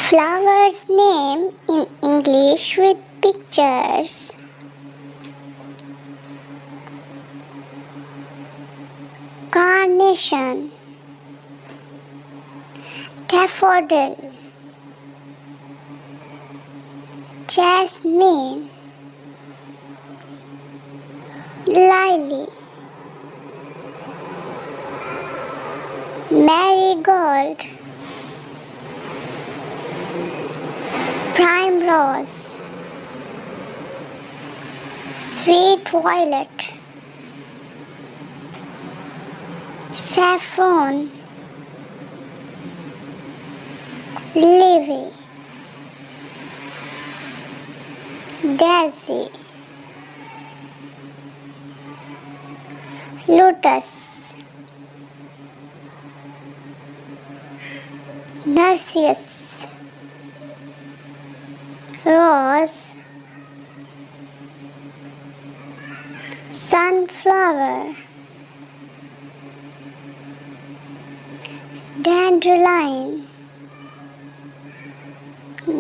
Flowers name in English with pictures. Carnation, daffodil, jasmine, lily, marigold, primrose, sweet violet, saffron, lily, daisy, lotus, narcissus, rose, sunflower, dandelion,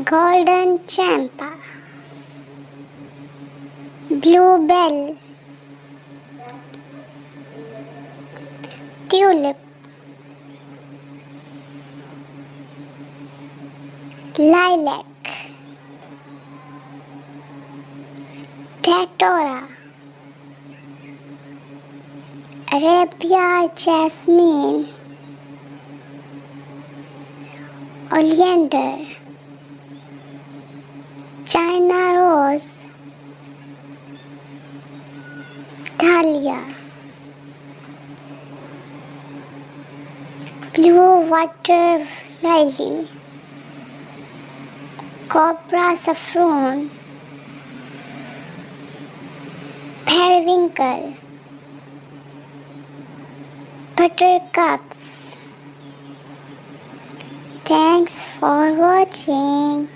golden champa, bluebell, tulip, lilac, datura, Arabia jasmine, oleander, China rose, dahlia, blue water lily, cobra saffron, periwinkle, buttercups. Thanks for watching.